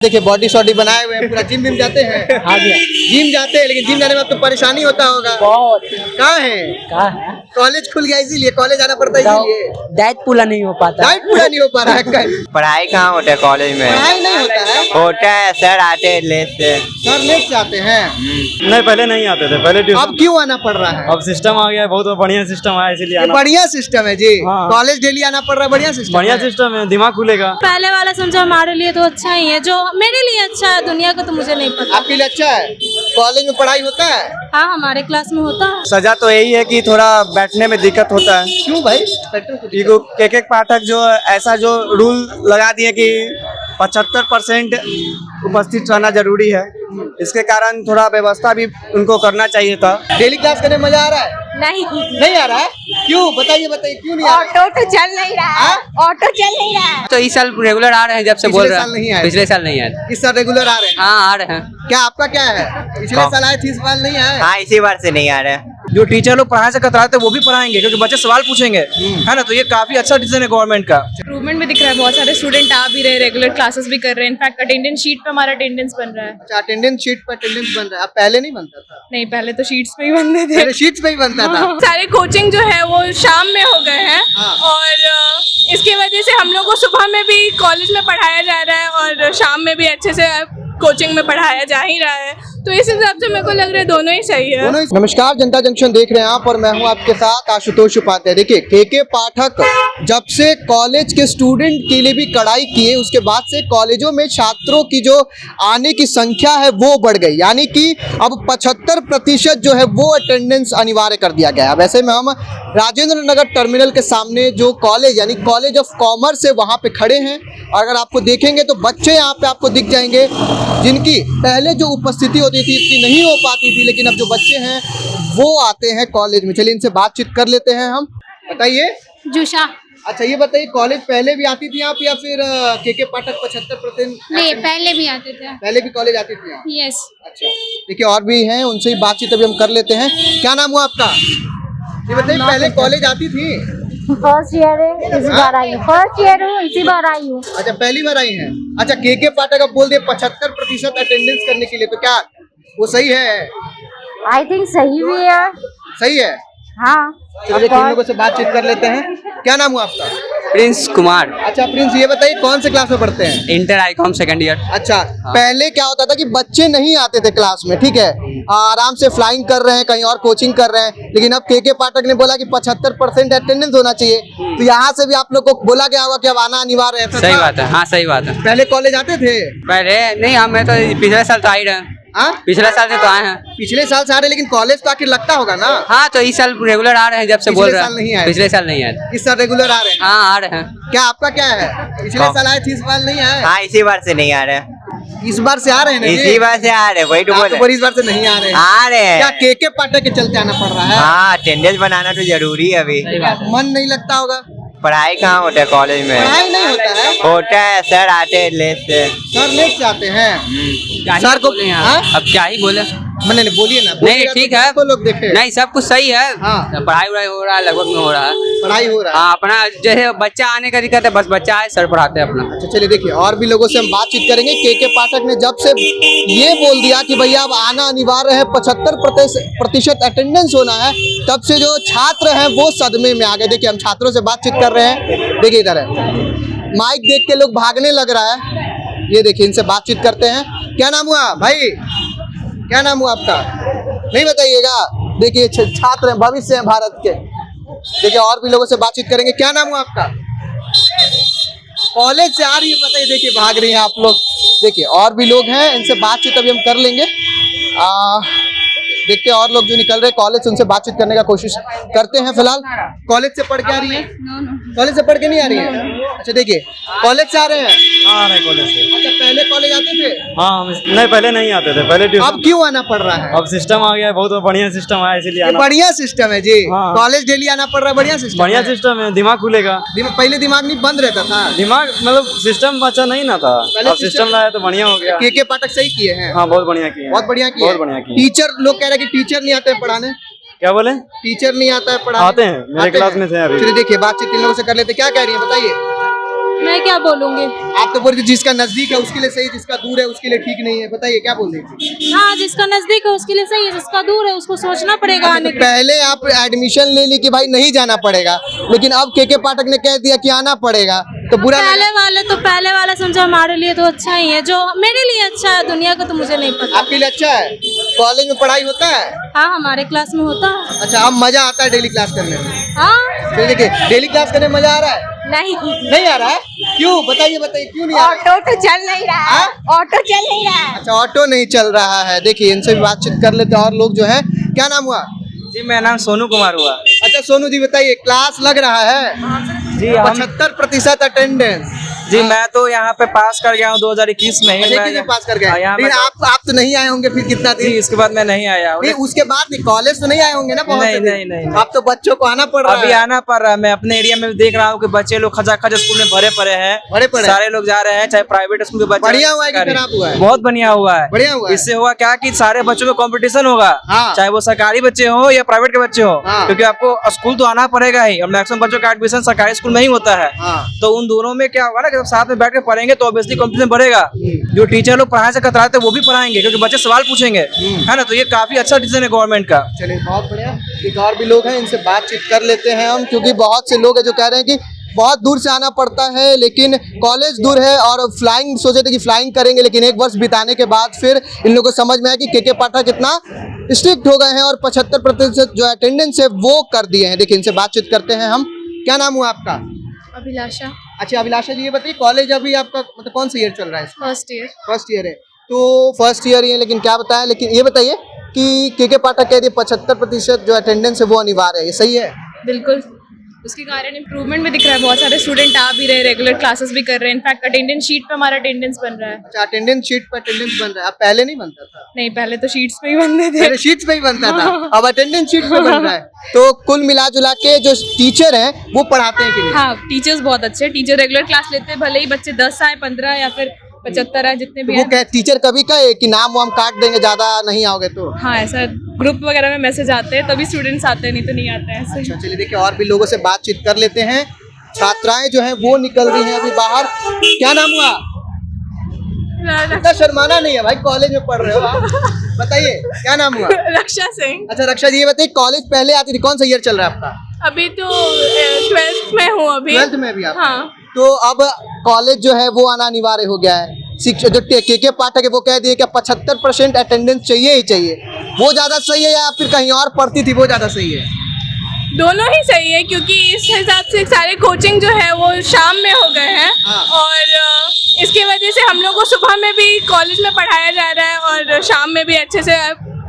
देखिए body shoddy बनाए हुए हैं पूरा। जिम विम जाते हैं? हाँ जी जिम जाते हैं, लेकिन जिम जाने में आपको परेशानी होता होगा। बहुत। कहाँ है? कॉलेज खुल गया इसीलिए कॉलेज आना पड़ता है, इसीलिए डाइट पूरा नहीं हो पाता। डाइट पूरा नहीं हो पा रहा है। पढ़ाई कहाँ होता है कॉलेज में? पढ़ाई नहीं होता है। होता है, सर आते हैं लेट से। सर लेट से आते हैं? नहीं, पहले नहीं आते थे, पहले ट्यूशन। अब क्यों आना पड़ रहा है? अब सिस्टम आ गया है, बहुत बढ़िया सिस्टम आया, इसीलिए ये आना। बढ़िया सिस्टम है जी। हाँ। कॉलेज डेली आना पड़ रहा है, बढ़िया सिस्टम। बढ़िया सिस्टम है, दिमाग खुलेगा। पहले वाला समझो हमारे लिए तो अच्छा ही है, जो मेरे लिए अच्छा है, दुनिया का तो मुझे नहीं पता। आपके लिए अच्छा है? कॉलेज में पढ़ाई होता है? हाँ हमारे क्लास में होता है। सजा तो यही है कि थोड़ा बैठने में दिक्कत होता है। क्यों भाई? एक पाठक जो ऐसा जो रूल लगा दिए कि 75% उपस्थित रहना जरूरी है, इसके कारण थोड़ा व्यवस्था भी उनको करना चाहिए था। डेली क्लास करने में मजा आ रहा है? नहीं नहीं आ रहा है? क्यों बताइए क्यों नहीं आ रहा है? ऑटो तो चल नहीं रहा है, ऑटो चल नहीं रहा है। तो इस साल रेगुलर आ रहे हैं, जब से बोल पिछले रहे साल नहीं हैं। आए? पिछले साल नहीं आए। इस साल रेगुलर आ रहे हैं? हाँ आ रहे हैं। क्या आपका क्या है? पिछले साल आए थे, इस बार नहीं आए? हाँ, इसी बार से नहीं आ रहे हैं। जो टीचर लोग पढ़ाई से कतराते हैं वो भी पढ़ाएंगे, क्योंकि बच्चे सवाल पूछेंगे, है ना। तो ये काफी अच्छा डिसीजन है गवर्नमेंट का। इम्प्रूवमेंट भी दिख रहा है, बहुत सारे स्टूडेंट आ भी रहे, रेगुलर क्लासेस भी कर रहे हैं। इनफैक्ट अटेंडेंस शीट पे हमारा अटेंडेंस बन रहा है। अच्छा, अटेंडेंस शीट पर अटेंडेंस बन रहा है। अब पहले नहीं बनता था? नहीं पहले तो शीट्स पे ही बनते थे। पहले शीट्स पे ही बनता था। सारे कोचिंग जो है वो शाम में हो गए हैं। हाँ। और इसकी वजह से हम लोग को सुबह में भी कॉलेज में पढ़ाया जा रहा है और शाम में भी अच्छे से कोचिंग में पढ़ाया जा ही रहा है। तो इस हिसाब से मेरे को लग रहा है दोनों ही सही है। नमस्कार, जनता जंक्शन देख रहे हैं आप और मैं हूं आपके साथ आशुतोष उपाध्याय। देखिए के पाठक जब से कॉलेज के स्टूडेंट के लिए भी कड़ाई किए, उसके बाद से कॉलेजों में छात्रों की जो आने की संख्या है वो बढ़ गई। यानी कि अब 75% जो है वो अटेंडेंस अनिवार्य कर दिया गया है। वैसे में हम राजेंद्र नगर टर्मिनल के सामने जो कॉलेज यानी कॉलेज ऑफ कॉमर्स है वहाँ पे खड़े हैं। और अगर आपको देखेंगे तो बच्चे यहाँ पे आपको दिख जाएंगे जिनकी पहले जो उपस्थिति होती थी इतनी नहीं हो पाती थी, लेकिन अब जो बच्चे हैं वो आते हैं कॉलेज में। चलिए इनसे बातचीत कर लेते हैं हम। बताइए। जुशा। अच्छा ये बताइए, कॉलेज पहले भी आती थी आप या फिर के पाठक 75%? नहीं पहले भी आते थे। पहले भी कॉलेज आती थी आप? यस। अच्छा, देखिए और भी हैं, उनसे ही बातचीत अभी हम कर लेते हैं। क्या नाम हुआ आपका? ये बताइए, पहले कॉलेज आती थी? फर्स्ट ईयर है, इसी बार आई हूँ। फर्स्ट ईयर हूँ, इसी बार आई हूँ। अच्छा पहली बार आई हैं। अच्छा के पाठक अब बोल दिए 75% अटेंडेंस करने के लिए, तो क्या वो सही है? आई थिंक सही भी है। सही है। हाँ। चलिए तीन लोगों से बातचीत कर लेते हैं। क्या नाम हुआ आपका? प्रिंस कुमार। अच्छा प्रिंस, ये बताइए कौन से क्लास में पढ़ते हैं? Inter Icom second year. अच्छा पहले क्या होता था कि बच्चे नहीं आते थे क्लास में, ठीक है, आराम से फ्लाइंग कर रहे हैं, कहीं और कोचिंग कर रहे हैं, लेकिन अब के पाठक ने बोला कि 75% अटेंडेंस होना चाहिए। तो यहाँ से भी आप लोग को बोला गया होगा कि अब आना अनिवार्य है। सही बात है। हाँ सही बात है। पहले कॉलेज आते थे? पहले नहीं, हमें तो पिछले साल तो आ ही रहे हैं। हाँ पिछले साल से तो आए हैं। पिछले साल से आ रहे, लेकिन कॉलेज तो आखिर लगता होगा ना? हाँ तो इस साल रेगुलर आ रहे हैं, जब से बोल रहे साल नहीं हैं। आए? पिछले साल नहीं आए। इस साल रेगुलर आ रहे हैं? हाँ आ रहे हैं। क्या आपका क्या है? पिछले साल आए थे, इस बार नहीं आए? हाँ, इसी बार से नहीं आ रहे हैं। इस बार से आ रहे हैं ना? इसी बार से आ रहे हैं, वही तो बोल पर इस बार से नहीं आ रहे हैं। आ रहे हैं। क्या के पाठक के चलते आना पड़ रहा है? हाँ, अटेंडेंस बनाना तो जरूरी है अभी। मन नहीं लगता होगा? पढ़ाई कहाँ होता है कॉलेज में? पढ़ाई नहीं होता है? होता है, सर आते हैं लेट से। सर लेट से आते हैं? सर को बोले हाँ? अब क्या ही बोले। मैंने बोलिए ना। नहीं ठीक है, तो लोग देखे नहीं सब कुछ सही है। हाँ। पढ़ाई वढ़ाई हो रहा है, लगभग में हो रहा है। पढ़ाई हो रहा है। हाँ अपना जैसे बच्चा आने का दिक्कत है, बस बच्चा है, सर पढ़ाते हैं अपना। अच्छा चलिए देखिए और भी लोगों से हम बातचीत करेंगे। के पाठक ने जब से ये बोल दिया कि भैया अब आना अनिवार्य है, 75% अटेंडेंस होना है, तब से जो छात्र हैं वो सदमे में आ गए। देखिए हम छात्रों से बातचीत कर रहे हैं। देखिए इधर है, माइक देख के लोग भागने लग रहा है। ये देखिए इनसे बातचीत करते हैं। क्या नाम हुआ भाई? क्या नाम हुआ आपका? नहीं बताइएगा। देखिए छात्र हैं, भविष्य हैं भारत के। देखिए और भी लोगों से बातचीत करेंगे। क्या नाम हुआ आपका? कॉलेज से आ रही है, बताइए। देखिए भाग रही हैं आप लोग। देखिए और भी लोग हैं, इनसे बातचीत अभी हम कर लेंगे। देखते हैं और लोग जो निकल रहे हैं कॉलेज से, उनसे बातचीत करने का कोशिश करते हैं। फिलहाल कॉलेज से पढ़ के आ रही हैं? कॉलेज से पढ़ के नहीं आ रही हैं? अच्छा देखिए कॉलेज से आ रहे हैं? हाँ, आ रहे कॉलेज से। अच्छा पहले कॉलेज आते थे? हाँ, नहीं पहले नहीं आते थे, पहले ट्यूशन। अब क्यों आना पड़ रहा है? अब सिस्टम आ गया है, बहुत बढ़िया सिस्टम आया, इसीलिए ये आना। बढ़िया सिस्टम है जी। हाँ। कॉलेज डेली आना पड़ रहा है, बढ़िया सिस्टम। बढ़िया सिस्टम है, दिमाग खुलेगा। पहले दिमाग नहीं बंद रहता था? दिमाग मतलब सिस्टम अच्छा नहीं ना था, अब सिस्टम लाया तो बढ़िया हो गया। के पाठक सही किए हैं? हाँ बहुत बढ़िया किए, बहुत बढ़िया किए। बहुत बढ़िया किए। टीचर लोग कह रहे हैं कि टीचर नहीं आते हैं पढ़ाने। क्या बोले? टीचर नहीं आता है पढ़ाने? आते हैं, मेरे क्लास में थे अभी। चलिए देखिए बातचीत इन लोगों से कर लेते। क्या कह रही है बताइए? मैं क्या बोलूंगी। आप तो बोल रहे जिसका नजदीक है उसके लिए सही, जिसका दूर है उसके लिए ठीक नहीं है। बताइए क्या बोल रही थी? हाँ, जिसका नजदीक है उसके लिए सही है, जिसका दूर है उसको सोचना पड़ेगा आने के। पहले आप एडमिशन ले ली कि भाई नहीं जाना पड़ेगा, लेकिन अब के पाठक ने कह दिया कि आना पड़ेगा, तो बुरा पहले वाला समझो हमारे लिए तो अच्छा ही है, जो मेरे लिए अच्छा है, दुनिया का तो मुझे नहीं पता। आपके लिए अच्छा है? कॉलेज में पढ़ाई होता है? हाँ, हमारे क्लास में होता है। अच्छा, अब मजा आता है डेली क्लास करने में? हाँ। तो देखिए डेली क्लास करने में मजा आ रहा है? नहीं आ रहा है? क्यों? बताइए क्यों नहीं आ रहा है? ऑटो तो चल नहीं रहा है, ऑटो चल नहीं रहा है। अच्छा, ऑटो नहीं चल रहा है। देखिए इनसे भी बातचीत कर लेते हैं। और लोग जो है, क्या नाम हुआ? जी मेरा नाम सोनू कुमार हुआ। अच्छा सोनू जी, बताइए क्लास लग रहा है? जी 75% अटेंडेंस। जी मैं तो यहाँ पे पास कर गया हूँ 2021 में ही। मैं पास कर गए, यहाँ लेकिन आप तो नहीं आए होंगे फिर कितना दिन? इसके बाद मैं नहीं आया हूँ। नहीं, उसके बाद नहीं, कॉलेज तो नहीं आए होंगे ना? बहुत से दिन। नहीं। अब तो बच्चों को आना पड़ रहा है। अभी आना पड़ रहा है। मैं अपने एरिया में देख रहा हूँ कि बच्चे लोग खचाखच स्कूल में भरे पड़े हैं। सारे लोग जा रहे हैं, चाहे प्राइवेट स्कूल के बच्चे। बढ़िया हुआ है कि खराब हुआ है? बहुत बढ़िया हुआ है। बढ़िया हुआ है। इससे हुआ क्या कि सारे बच्चों में कंपटीशन होगा, चाहे वो सरकारी बच्चे हो या प्राइवेट के बच्चे हो, क्योंकि आपको स्कूल तो आना पड़ेगा ही। और मैक्सिमम बच्चों का एडमिशन सरकारी स्कूल में ही होता है। तो उन दोनों में क्या होगा ना, जब साथ में बैठ के पढ़ेंगे तो ऑब्वियसली कंपटीशन बढ़ेगा। जो टीचर लोग पढ़ाने से कतराते हैं वो भी पढ़ाएंगे, क्योंकि बच्चे सवाल पूछेंगे, है ना। तो ये काफी अच्छा डिसीजन है गवर्नमेंट का। चलिए बहुत बढ़िया। एक और भी लोग हैं, इनसे बातचीत कर लेते हैं हम, क्योंकि बहुत से लोग हैं जो कह रहे हैं कि बहुत दूर से आना पड़ता है, लेकिन कॉलेज दूर है और फ्लाइंग सोचे थे कि फ्लाइंग करेंगे, लेकिन एक वर्ष बिताने के बाद फिर इन लोगों को समझ में आया कि के पाठक कितना स्ट्रिक्ट हो गए हैं और 75% जो अटेंडेंस है वो कर दिए हैं। देखिए इनसे बातचीत करते हैं हम। क्या नाम हुआ आपका? अभिलाषा। अच्छा अभिलाषा जी, ये बताइए कॉलेज अभी आपका मतलब कौन सा ईयर चल रहा है? फर्स्ट ईयर है। तो फर्स्ट ईयर ही है, लेकिन क्या बताया, लेकिन ये बताइए कि के पाठक कह दिए 75% जो अटेंडेंस है वो अनिवार्य है, ये सही है? बिल्कुल, उसके कारण इम्प्रूवमेंट भी दिख रहा है। बहुत सारे स्टूडेंट आ भी रहे हैं, रेगुलर क्लासेस भी कर रहे हैं। इनफैक्ट अटेंडेंस शीट पे हमारा अटेंडेंस बन रहा है। अच्छा, अटेंडेंस शीट पे अटेंडेंस बन रहा है। अब पहले नहीं बनता था? नहीं, पहले तो शीट्स पे ही बनते थे। पहले शीट्स पे ही बनता था, अब अटेंडेंस शीट पे बन रहा है। तो कुल मिला जुला के जो टीचर हैं वो पढ़ाते हैं कि नहीं? हाँ, टीचर्स बहुत अच्छे हैं। टीचर रेगुलर क्लास लेते हैं, भले ही बच्चे 10 आए, 15 या फिर 75 आए, जितने भी वो क्या टीचर कभी कहे कि नाम वाम काट देंगे ज्यादा नहीं आओगे तो? हाँ, ऐसा ग्रुप वगैरह में मैसेज आते हैं, तभी स्टूडेंट्स आते हैं, नहीं तो नहीं आते हैं ऐसे। अच्छा चलिए, देखिए और भी लोगों से बातचीत कर लेते हैं। छात्राएं जो हैं वो निकल रही हैं अभी बाहर। क्या नाम हुआ? इतना शर्माना नहीं है भाई, कॉलेज में पढ़ रहे हो आप। बताइए क्या नाम हुआ? रक्षा सिंह। अच्छा रक्षा जी, ये बताइए कॉलेज पहले आती थी, कौन सा ईयर चल रहा है आपका? अभी तो 12th में हूँ अभी। 12th में भी आप? हाँ। तो अब कॉलेज जो है वो आना अनिवार्य हो गया है। शिक्षक जो के पाठक है वो कह दिए कि 75% अटेंडेंस चाहिए ही चाहिए। वो ज्यादा सही है या फिर कहीं और पढ़ती थी वो ज्यादा सही है? दोनों ही सही है, क्योंकि इस हिसाब से सारे कोचिंग जो है वो शाम में हो गए हैं। और इसकी वजह से हम लोग को सुबह में भी कॉलेज में पढ़ाया जा रहा है और शाम में भी अच्छे से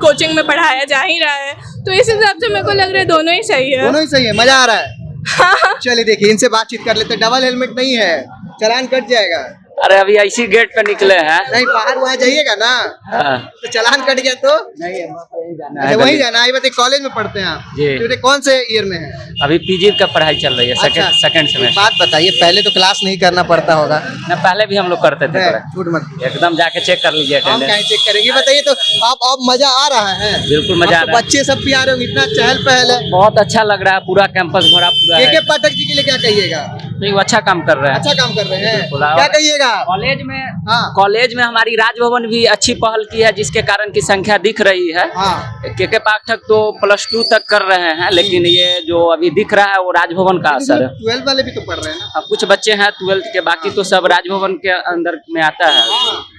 कोचिंग में पढ़ाया जा ही रहा है। तो इस हिसाब से मेरे को लग रहा है दोनों ही सही है। दोनों ही सही है, मजा आ रहा है। चलिए देखिए इनसे बातचीत कर लेते हैं। डबल हेलमेट नहीं है, चालान कट जाएगा। अरे अभी इसी गेट पे निकले हैं। नहीं, बाहर वहाँ जाइएगा ना। तो चालान कट गया तो नहीं, अच्छा वही जाना है। बताइए कॉलेज में पढ़ते हैं आप जी। तो कौन से ईयर में है? अभी पीजी का पढ़ाई चल रही है, सेकंड सेमेस्टर। बात बताइए, पहले तो क्लास नहीं करना पड़ता होगा ना? पहले भी हम लोग करते थे। झूठ मत, एकदम जाके चेक कर लीजिए हम कहीं चेक करेंगे। बताइए तो अब मजा आ रहा है? बिल्कुल मजा आ रहा है। बच्चे सब भी आ रहे होंगे, इतना चहल पहल है। बहुत अच्छा लग रहा है, पूरा कैंपस भरा पूरा है। के पाठक जी के लिए क्या कहिएगा? नहीं, वो अच्छा काम कर रहे हैं। अच्छा काम कर रहे हैं, क्या कहिएगा? कॉलेज में हमारी राजभवन भी अच्छी पहल की है, जिसके कारण की संख्या दिख रही है। के पाठक तो +2 तक कर रहे हैं, लेकिन ये जो अभी दिख रहा है वो राजभवन का असर है। 12 वाले भी तो पढ़ रहे हैं ना? अब कुछ बच्चे हैं 12th के, बाकी तो सब राजभवन के अंदर में आता है।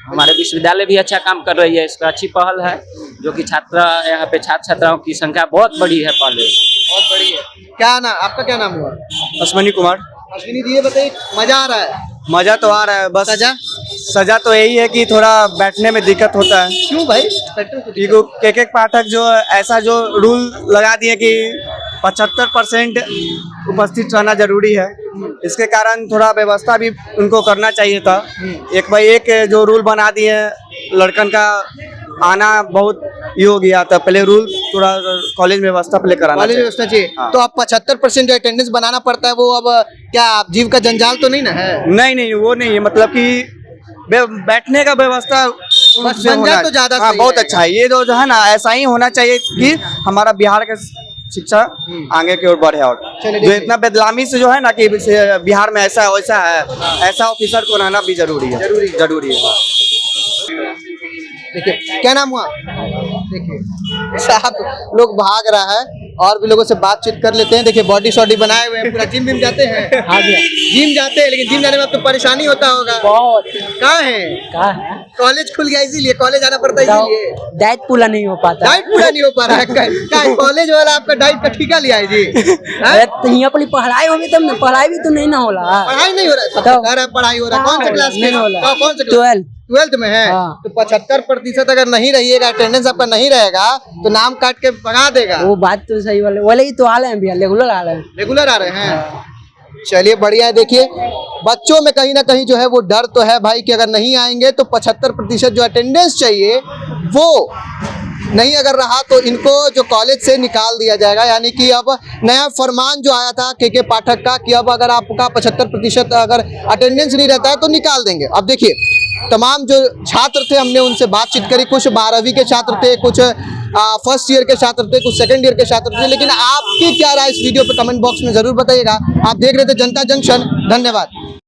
हमारे विश्वविद्यालय भी अच्छा काम कर रही है, इसका अच्छी पहल है, जो कि यहाँ पे छात्र छात्राओं की संख्या बहुत बड़ी है। पहले बहुत बड़ी है। क्या नाम आपका? क्या नाम हुआ? अश्विनी कुमार। अश्विनी जी, ये बताइए मजा आ रहा है? मजा तो आ रहा है, बस सजा तो यही है कि थोड़ा बैठने में दिक्कत होता है। क्यों भाई? के पाठक जो ऐसा जो रूल लगा दिए कि 75% उपस्थित रहना जरूरी है, इसके कारण थोड़ा व्यवस्था भी उनको करना चाहिए था। एक भाई एक जो रूल बना दिए, लड़कन का आना बहुत ये हो गया था। पहले रूल थोड़ा कॉलेज में व्यवस्था पहले कराना चाहिए। व्यवस्था चाहिए। तो अब 75% जो अटेंडेंस बनाना पड़ता है वो अब क्या जीव का जंजाल तो नहीं ना है? नहीं, वो नहीं है, मतलब कि बैठने का व्यवस्था तो ज्यादा हाँ बहुत अच्छा है। ये जो है ना, ऐसा ही होना चाहिए कि हमारा बिहार का शिक्षा आगे की ओर बढ़े। और जो इतना बदनामी से जो है ना कि बिहार में ऐसा है वैसा है, ऐसा ऑफिसर को रहना भी जरूरी है, जरूरी है। देखिए क्या नाम हुआ? देखिए साहब लोग भाग रहा है और भी लोगों से बातचीत कर लेते हैं। देखिए बॉडी शॉडी बनाए हुए हैं, पूरा जिम विम जाते हैं। हाँ जी जिम जाते हैं, लेकिन जिम जाने में अब तो परेशानी होता होगा बहुत। कहाँ है? कॉलेज खुल गया इसीलिए कॉलेज आना पड़ता है, इसीलिए डाइट पूरा नहीं हो पाता। डाइट पूरा नहीं हो पा रहा है। क्या कॉलेज वाला आपका डाइट का ठिका लिया है जी? तो यहाँ पर पढ़ाई होगी तब ना, पढ़ाई भी तो नहीं ना हो रहा। पढ़ाई नहीं हो रहा है, सब कह रहा है पढ़ाई हो रहा है। कौन से क्लास में? कौन से क्लास? 12th में है। तो 75% अगर नहीं रहिएगा, अटेंडेंस आपका नहीं रहेगा तो नाम काट के भगा देगा। वो बात तो सही वाले ही तो आ रहे हैं भैया, रेगुलर आ रहे हैं। चलिए बढ़िया है। देखिए बच्चों में कहीं ना कहीं जो है वो डर तो है भाई कि अगर नहीं आएंगे तो 75% जो अटेंडेंस चाहिए वो नहीं अगर रहा तो इनको जो कॉलेज से निकाल दिया जाएगा। यानी कि अब नया फरमान जो आया था के पाठक का कि अब अगर आपका 75% अगर अटेंडेंस नहीं रहता है तो निकाल देंगे। अब देखिए तमाम जो छात्र थे हमने उनसे बातचीत करी, कुछ 12वीं के छात्र थे, कुछ फर्स्ट ईयर के छात्र थे, कुछ सेकंड ईयर के छात्र थे। लेकिन आपकी क्या राय इस वीडियो पे कमेंट बॉक्स में जरूर बताइएगा। आप देख रहे थे जनता जंक्शन। धन्यवाद।